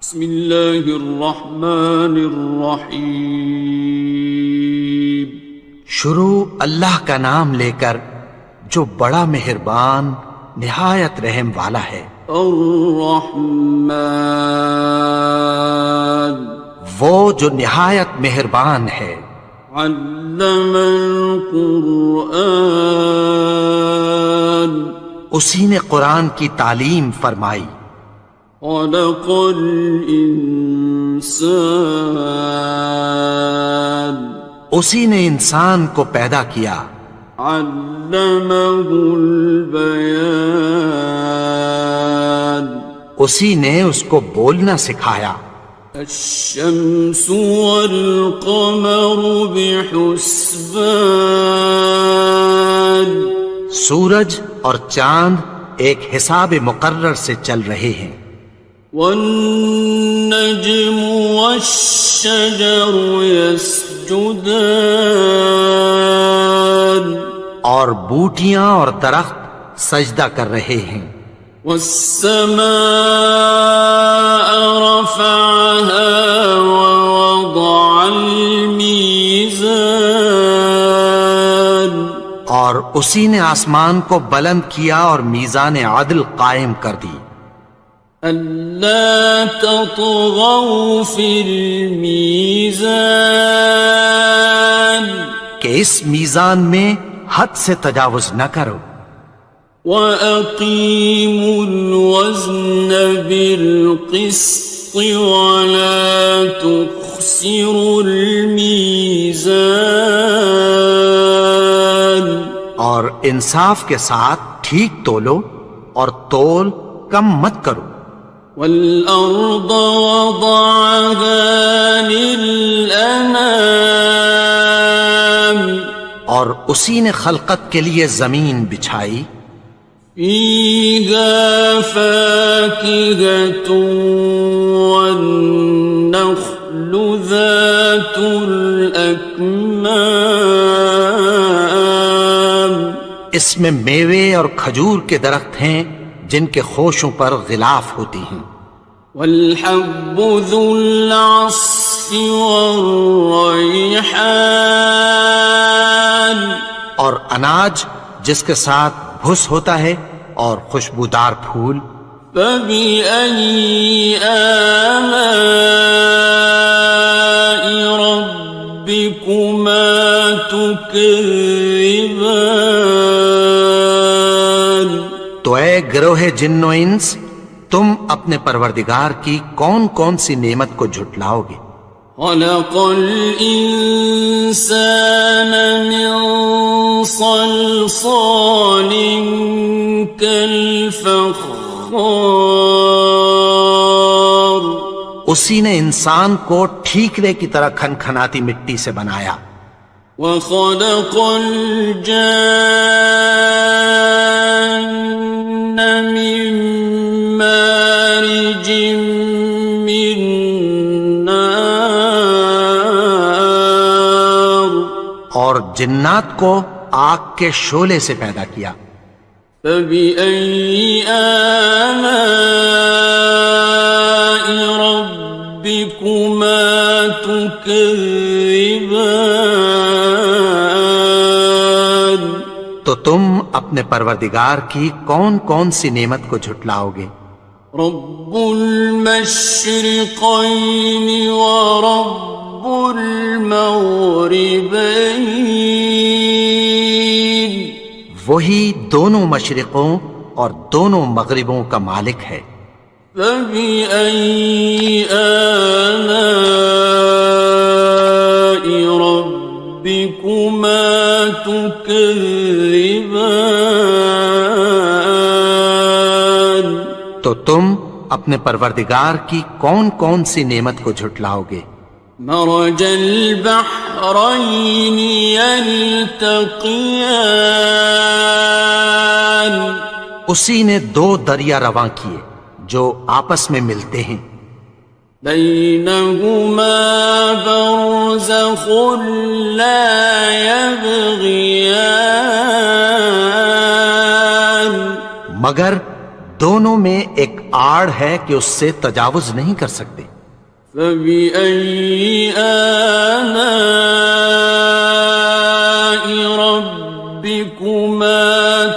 بسم اللہ الرحمن الرحیم. شروع اللہ کا نام لے کر جو بڑا مہربان نہایت رحم والا ہے. الرحمن وہ جو نہایت مہربان ہے. علم القرآن اسی نے قرآن کی تعلیم فرمائی. خلق الانسان اسی نے انسان کو پیدا کیا. علمہ البیان اسی نے اس کو بولنا سکھایا. الشمس والقمر بحسبان سورج اور چاند ایک حساب مقرر سے چل رہے ہیں. والنجم والشجر يسجدان اور بوٹیاں اور درخت سجدہ کر رہے ہیں. والسماء رفعها ووضع الميزان اور اسی نے آسمان کو بلند کیا اور میزان عدل قائم کر دی. ألا تطغوا في الميزان کہ اس میزان میں حد سے تجاوز نہ کرو. وَأَقِيمُوا الْوَزْنَ بِالْقِسْطِ وَلَا تُخْسِرُوا الْمِيزَانَ اور انصاف کے ساتھ ٹھیک تولو اور تول کم مت کرو. وَالْأَرْضَ وَضَعَهَا لِلْأَنَامِ اور اسی نے خلقت کے لیے زمین بچھائی. فِيهَا فَاكِهَةٌ وَالنَّخْلُ ذَاتُ الْأَكْمَامِ اس میں میوے اور کھجور کے درخت ہیں جن کے خوشوں پر غلاف ہوتی ہیں. وَالْحَبُّ ذُو الْعَصْفِ وَالرَّيْحَانِ اور اناج جس کے ساتھ بھس ہوتا ہے اور خوشبودار پھول. فَبِأَيِّ آلَاءِ رَبِّكُمَا تُكَذِّبَانِ تو اے گروہ جن و انس تم اپنے پروردگار کی کون کون سی نعمت کو جھٹلاؤ گے. خَلَقَ الْإِنسَانَ مِنْ صَلْصَالٍ كَالْفَخَّارِ اسی نے انسان کو ٹھیکرے کی طرح کھنکھناتی مٹی سے بنایا. وَخَلَقَ الْجَانَّ مِن مَّارِجٍ مِّن نَّارٍ اور جنات کو آگ کے شعلے سے پیدا کیا. فَبِأَيِّ آلَاءِ رَبِّكُمَا تُكَذِّبَانِ تو تم اپنے پروردگار کی کون کون سی نعمت کو جھٹلاؤ گے. رب المشرقین ورب المغربین وہی دونوں مشرقوں اور دونوں مغربوں کا مالک ہے. فَبِأَيِّ آلَاءِ رَبِّكُمَا تُكَذِّبَانِ تو تم اپنے پروردگار کی کون کون سی نعمت کو جھٹلاؤ گے. مرج البحرین یلتقیان اسی نے دو دریا رواں کیے جو آپس میں ملتے ہیں. بینہما برزخ لا یبغیان مگر دونوں میں ایک آڑ ہے کہ اس سے تجاوز نہیں کر سکتے۔ فبأي آلاء ربكما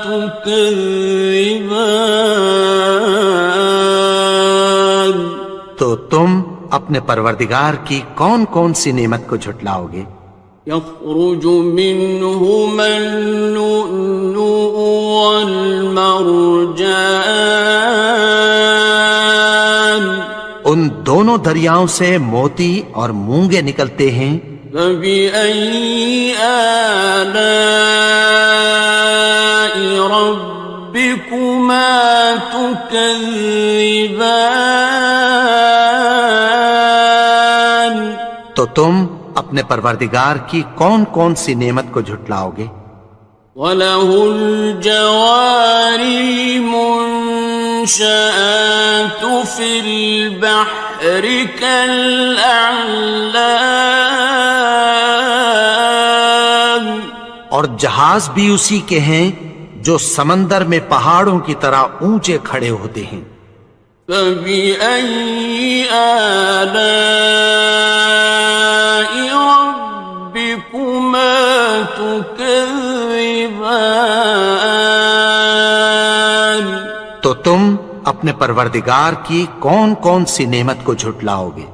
تكذبان؟ تو تم اپنے پروردگار کی کون کون سی نعمت کو جھٹلاؤ گے؟ يخرج منهما اللؤلؤ والمرجان، ان دونوں دریاؤں سے موتی اور مونگے نکلتے ہیں۔ فبأي آلاء ربكما تكذبان؟ تو تم اپنے پروردگار کی کون کون سی نعمت کو جھٹلاؤ گے؟ وَلَهُ الْجَوَارِ الْمُنشَآتُ فِي الْبَحْرِ كَالْأَعْلَامِ، اور جہاز بھی اسی کے ہیں جو سمندر میں پہاڑوں کی طرح اونچے کھڑے ہوتے ہیں۔ فَبِأَيِّ آلَاءِ رَبِّكُمَا تُكَذِّبَانِ؟ تو تم اپنے پروردگار کی کون کون سی نعمت کو جھٹلاؤ گے؟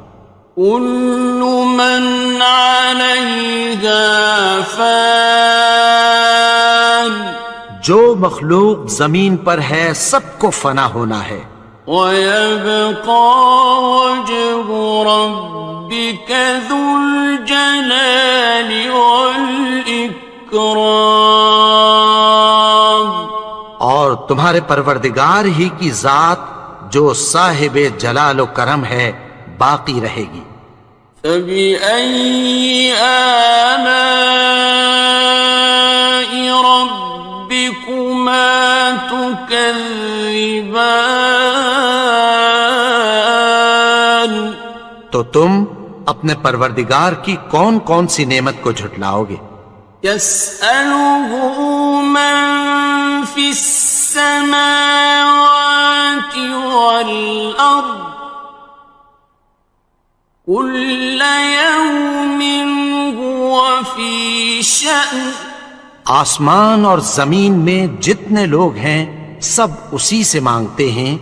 كُلُّ مَنْ عَلَيْهَا فَانٍ، جو مخلوق زمین پر ہے سب کو فنا ہونا ہے۔ وَيَبْقَى وَجْهُ رَبِّكَ ذُو الْجَلَالِ وَالْإِكْرَامِ، اور تمہارے پروردگار ہی کی ذات جو صاحب جلال و کرم ہے باقی رہے گی۔ فَبِأَيِّ آلَاءِ رَبِّكُمَا تُكَذِّبَانِ؟ تو تم اپنے پروردگار کی کون کون سی نعمت کو جھٹلاؤ گے؟ يَسْأَلُهُ مَن فِي السَّمَاوَاتِ وَالْأَرْضِ كُلَّ يَوْمٍ هُوَ فِي شَأْنٍ، آسمان اور زمین میں جتنے لوگ ہیں سب اسی سے مانگتے ہیں،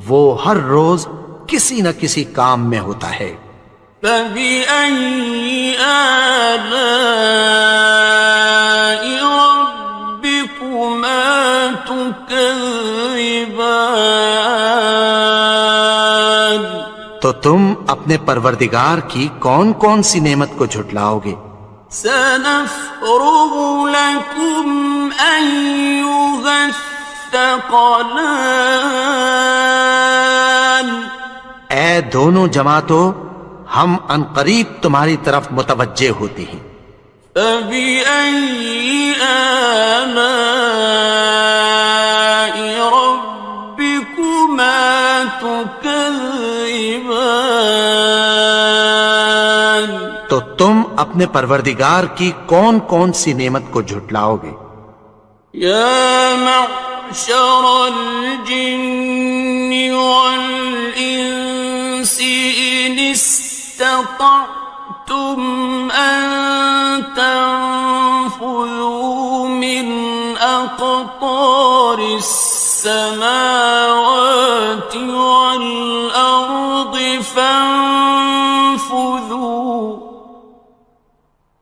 وہ ہر روز کسی نہ کسی کام میں ہوتا ہے۔ فَبِأَيِّ آلَاءِ رَبِّكُمَا تُكَذِّبَانِ؟ تو تم اپنے پروردگار کی کون کون سی نعمت کو جھٹلاؤ گے؟ سَنَفْرُغُ لَكُمْ أَيُّهَ الثَّقَلَانِ، اے دونوں جماعتوں، ہم عنقریب تمہاری طرف متوجہ ہوتے ہیں۔ فَبِأَيِّ آلَاءِ رَبِّكُمَا تُكَذِّبَانِ؟ تو تم اپنے پروردگار کی کون کون سی نعمت کو جھٹلاؤ گے؟ يَا مَعْشَرَ الْجِنِّ وَالْإِنسِ إِنِ اسْتَطَعْتُمْ أَن تَنفُذُوا مِنْ أَقْطَارِ السَّمَاوَاتِ وَالْأَرْضِ فَانفُذُوا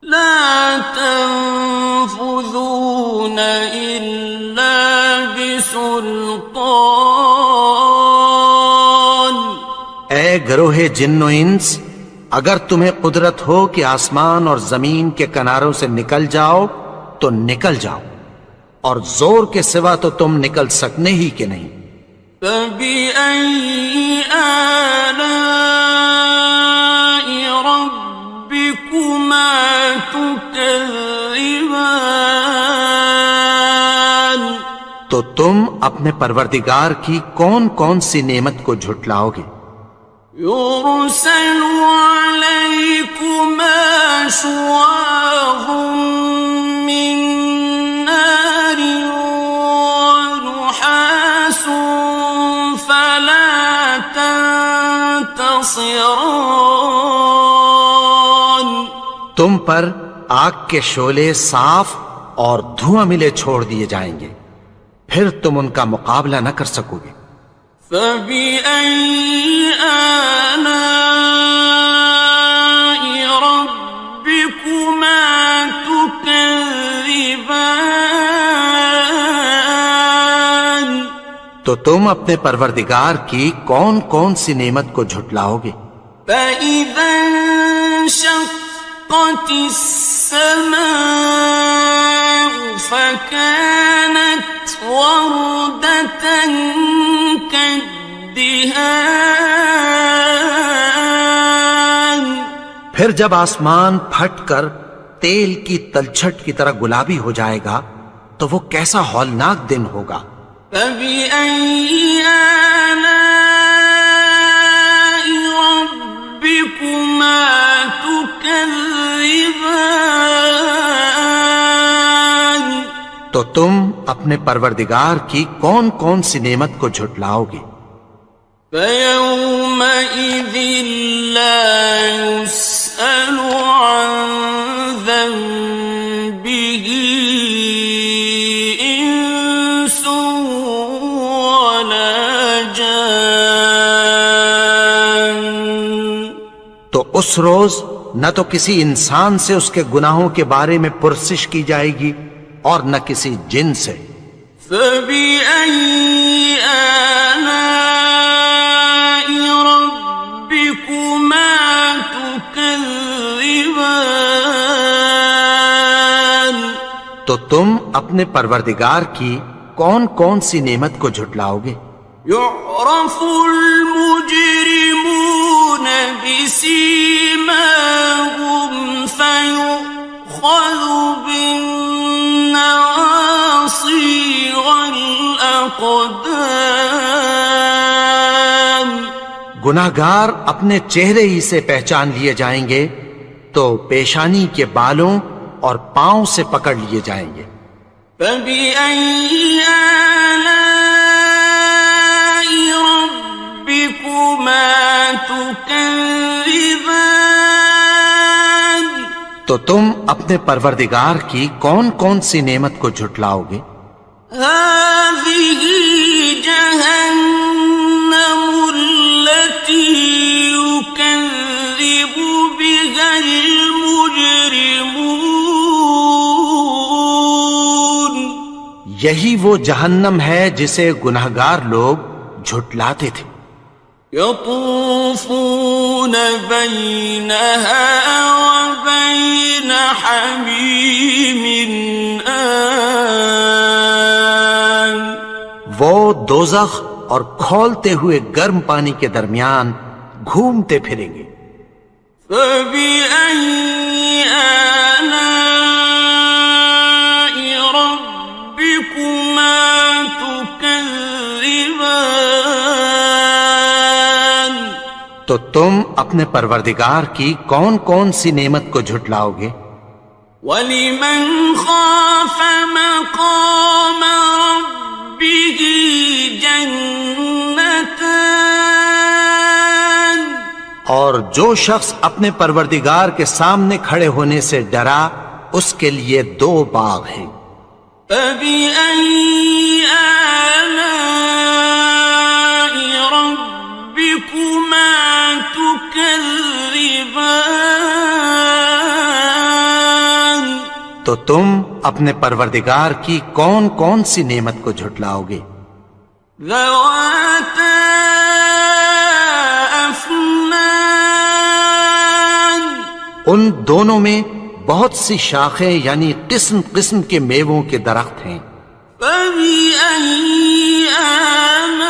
لَا تَنفُذُونَ إِلَّا بِسُلْطَانٍ۔ اے گروہ جن و انس، اگر تمہیں قدرت ہو کہ آسمان اور زمین کے کناروں سے نکل جاؤ تو نکل جاؤ، اور زور کے سوا تو تم نکل سکنے ہی کہ نہیں۔ فَبِأَيِّ آلَاءِ رَبِّكُمَا تُكَذِّبَانِ؟ تو تم اپنے پروردگار کی کون کون سی نعمت کو جھٹلاؤ گے؟ يُرْسَلُ عَلَيْكُمَا شُوَاظٌ مِّن نَّارٍ وَنُحَاسٌ فَلَا خصران. تم پر آگ کے شعلے صاف اور دھواں ملے چھوڑ دیے جائیں گے، پھر تم ان کا مقابلہ نہ کر سکو گے۔ فَبِأَيِّ آلَاءِ رَبِّكُمَا تُكَذِّبَانِ؟ تو تم اپنے پروردگار کی کون کون سی نعمت کو جھٹلاؤ گے؟ فَإِذَا انشَقَّتِ السَّمَاءُ فَكَانَتْ وَرْدَةً كَالدِّهَانِ. پھر جب آسمان پھٹ کر تیل کی تلچھٹ کی طرح گلابی ہو جائے گا تو وہ کیسا ہولناک دن ہوگا۔ فَبِأَيِّ آلَاءِ رَبِّكُمَا تُكَذِّبَانِ؟ تو تم اپنے پروردگار کی کون کون سی نعمت کو جھٹلاؤ گے؟ فَيَوْمَئِذٍ لَا يُسْأَلُ عَنْ ذَنبِهِ إِنسٌ وَلَا جَانٌ. تو اس روز نہ تو کسی انسان سے اس کے گناہوں کے بارے میں پرسش کی جائے گی اور نہ کسی جن سے۔ فَبِأَيِّ آلَاءِ رَبِّكُمَا تُكَذِّبَانِ؟ تو تم اپنے پروردگار کی کون کون سی نعمت کو جھٹلاؤ گے؟ يُعْرَفُ الْمُجْرِمُونَ بِسِيمَاهُمْ فَيُؤْخَذُ بِالنَّوَاصِي وَالْأَقْدَامِ. گناہگار اپنے چہرے ہی سے پہچان لیے جائیں گے تو پیشانی کے بالوں اور پاؤں سے پکڑ لیے جائیں گے۔ فَبِأَيِّ آلَاءِ رَبِّكُمَا تُكَذِّبَانِ؟ تو تم اپنے پروردگار کی کون کون سی نعمت کو جھٹلاؤ گے؟ هَٰذِهِ جَهَنَّمُ الَّتِي يُكَذِّبُ بِهَا الْمُجْرِمُونَ. یہی وہ جہنم ہے جسے گناہگار لوگ جھٹلاتے تھے۔ يَطُوفُونَ بَيْنَهَا وَبَيْنَ حَمِيمٍ آنٍ. وہ دوزخ اور کھولتے ہوئے گرم پانی کے درمیان گھومتے پھریں گے۔ فَبِأَيِّ آلَاءِ رَبِّكُمَا تُكَذِّبَانِ؟ تو تم اپنے پروردگار کی کون کون سی نعمت کو جھٹلاؤ گے؟ وَلِمَنْ خَافَ مَقَامَ رَبِّهِ جَنَّتَانِ. اور جو شخص اپنے پروردگار کے سامنے کھڑے ہونے سے ڈرا اس کے لیے 2 باغ ہیں۔ فَبِأَيِّ آلَاءِ رَبِّكُمَا تُكَذِّبَانِ؟ تو تم اپنے پروردگار کی کون کون سی نعمت کو جھٹلاؤ گے؟ ذَوَاتَا أَفْنَانٍ. ان دونوں میں بہت سی شاخیں یعنی قسم قسم کے میووں کے درخت ہیں۔ فَبِأَيِّ آلَاءِ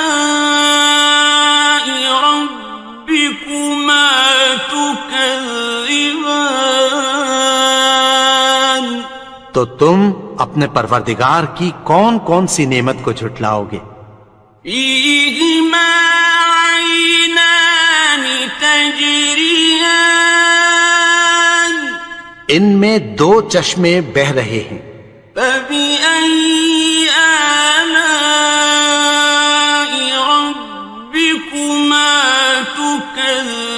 رَبِّكُمَا تُكَذِّبَانِ؟ تو تم اپنے پروردگار کی کون کون سی نعمت کو جھٹلاؤ گے؟ فِيهِمَا عَيْنَانِ تَجْرِيَانِ. ان میں 2 چشمے بہہ رہے ہیں۔ فَبِأَيِّ آلَاءِ رَبِّكُمَا تُكَذِّبَانِ؟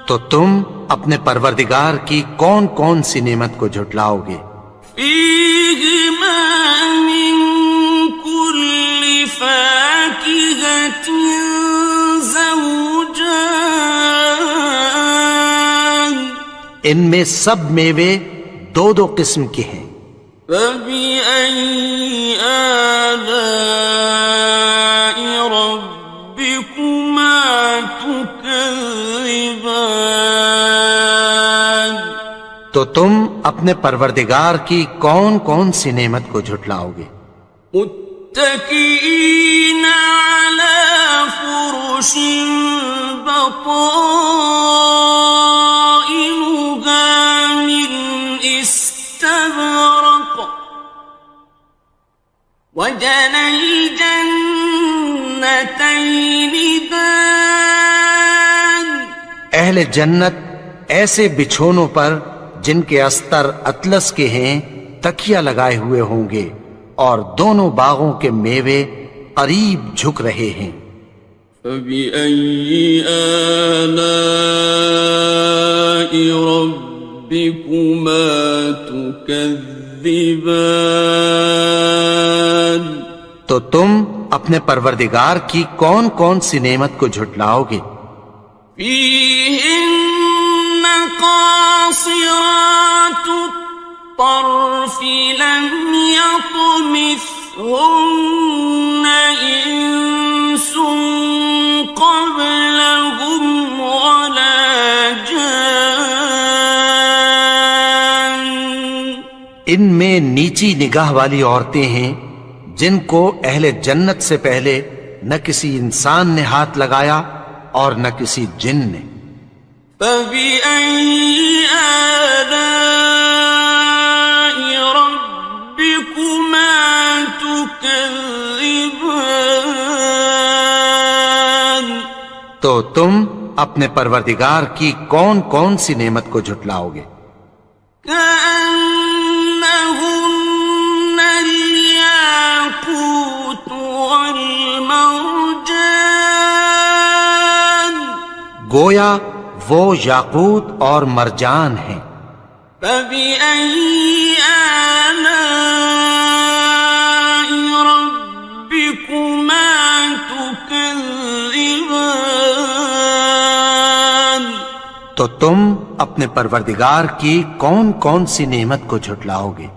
تو تم اپنے پروردگار کی کون کون سی نعمت کو جھٹلاؤ گے؟ فيهما من كل فاكهة زوجان ان میں سب میوے دو دو قسم کے ہیں۔ فبأي آلاء ربكما تكذبان تو تم اپنے پروردگار کی کون کون سی نعمت کو جھٹلاؤ گے؟ متكئين على فرش بطائنها من استبرق وجنى الجنتين دان اہل جنت ایسے بچھونوں پر جن کے استر اطلس کے ہیں تکیہ لگائے ہوئے ہوں گے، اور دونوں باغوں کے میوے قریب جھک رہے ہیں۔ فبأي آلاء ربكما تكذبان تو تم اپنے پروردگار کی کون کون سی نعمت کو جھٹلاؤ گے؟ فيهن قاصرات الطرف لم يطمثهن إنس قبلهم ولا جان ان میں نیچی نگاہ والی عورتیں ہیں جن کو اہل جنت سے پہلے نہ کسی انسان نے ہاتھ لگایا اور نہ کسی جن نے۔ فبأي آلاء ربكما تكذبان تو تم اپنے پروردگار کی کون کون سی نعمت کو جھٹلاؤ گے؟ كأنهن الياقوت والمرجان گویا وہ یاقوت اور مرجان ہیں۔ فبأي آلاء ربكما تكذبان تو تم اپنے پروردگار کی کون کون سی نعمت کو جھٹلاؤ گے؟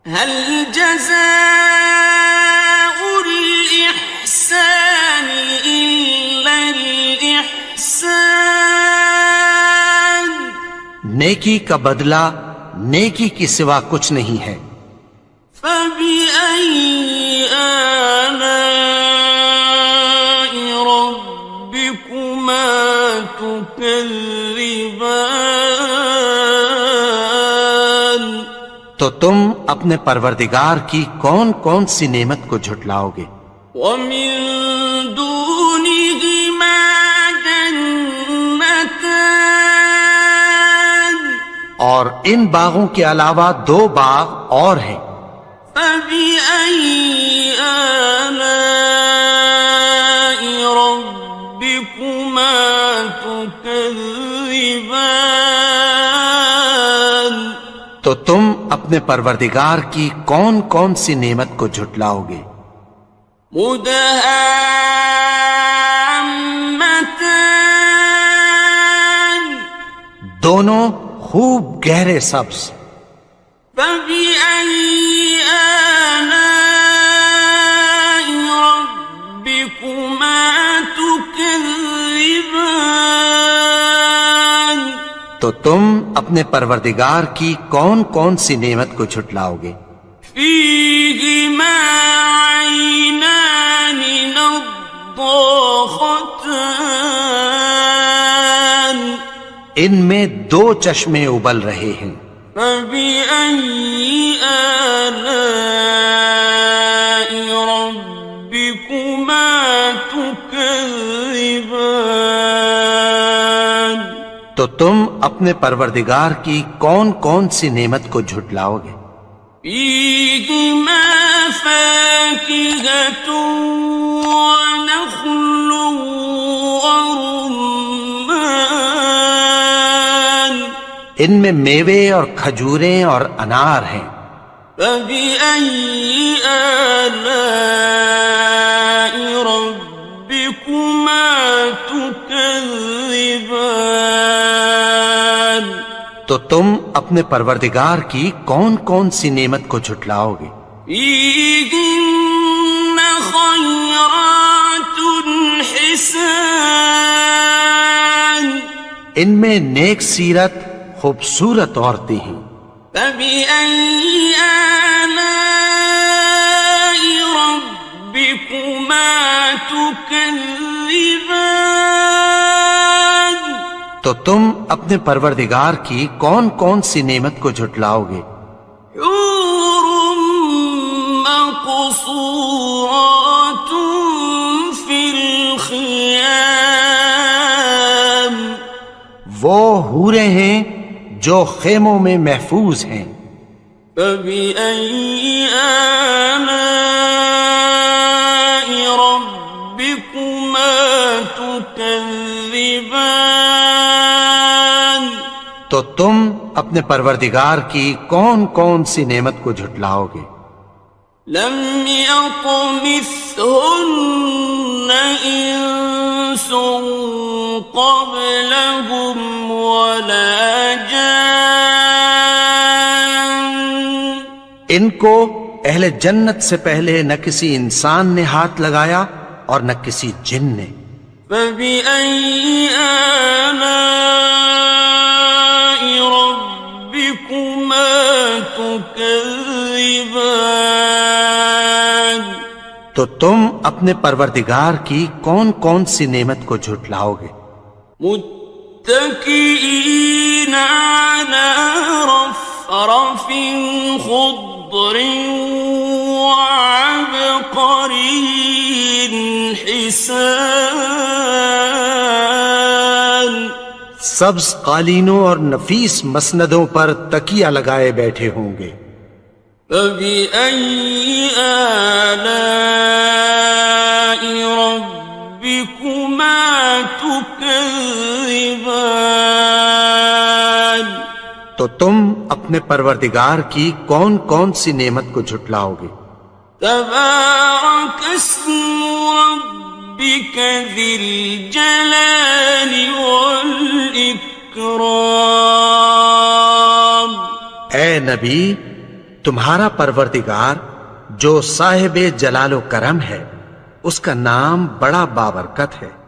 هل جزاء الإحسان إلا الإحسان نیکی کا بدلہ نیکی کی سوا کچھ نہیں ہے۔ فبأي آلاء ربكما تكذبان تو تم اپنے پروردگار کی کون کون سی نعمت کو جھٹلاؤ گے؟ ومن دونهما جنتان اور ان باغوں کے علاوہ دو باغ اور ہیں۔ فبأي آلاء ربكما تكذبان تو تم اپنے پروردگار کی کون کون سی نعمت کو جھٹلاؤ گے؟ مدهامتان دونوں خوب گہرے سبز۔ فبأي آلاء ربكما تكذبان تو تم اپنے پروردگار کی کون کون سی نعمت کو جھٹلاؤ گے؟ فيهما عينان نضاختان ان میں دو چشمے ابل رہے ہیں۔ فبأي آلاء ربكما تكذبان تو تم اپنے پروردگار کی کون کون سی نعمت کو جھٹلاؤ گے؟ فيهما فاكهة ونخل ورمان ان میں میوے اور کھجوریں اور انار ہیں۔ فبأي آلاء ربكما تكذبان؟ تو تم اپنے پروردگار کی کون کون سی نعمت کو جھٹلاؤ گے؟ فيهن خيرات حسان، ان میں نیک سیرت خوبصورت عورتیں ہیں۔ فبأي آلاء ربكما تكذبان؟ تو تم اپنے پروردگار کی کون کون سی نعمت کو جھٹلاؤ گے؟ حور مقصورات في الخيام، وہ حوریں ہیں جو خیموں میں محفوظ ہیں۔ فبأي آلاء ربكما تكذبان؟ تو تم اپنے پروردگار کی کون کون سی نعمت کو جھٹلاؤ گے؟ لم يطمثهن إنس قبلهم ولا جان، ان کو اہل جنت سے پہلے نہ کسی انسان نے ہاتھ لگایا اور نہ کسی جن نے۔ فبأي آلاء ربكما تكذبان؟ تو تم اپنے پروردگار کی کون کون سی نعمت کو جھٹلاؤ گے؟ متكئين على رفرف خضر وعبقري حسان، سبز قالینوں اور نفیس مسندوں پر تکیہ لگائے بیٹھے ہوں گے۔ فبأي آلاء ربكما تكذبان؟ تو تم اپنے پروردگار کی کون کون سی نعمت کو جھٹلاؤ گے؟ تبارك اسم ربك ذي الجلال والإكرام۔ اے نبی، تمہارا پروردگار جو صاحب جلال و کرم ہے، اس کا نام بڑا بابرکت ہے۔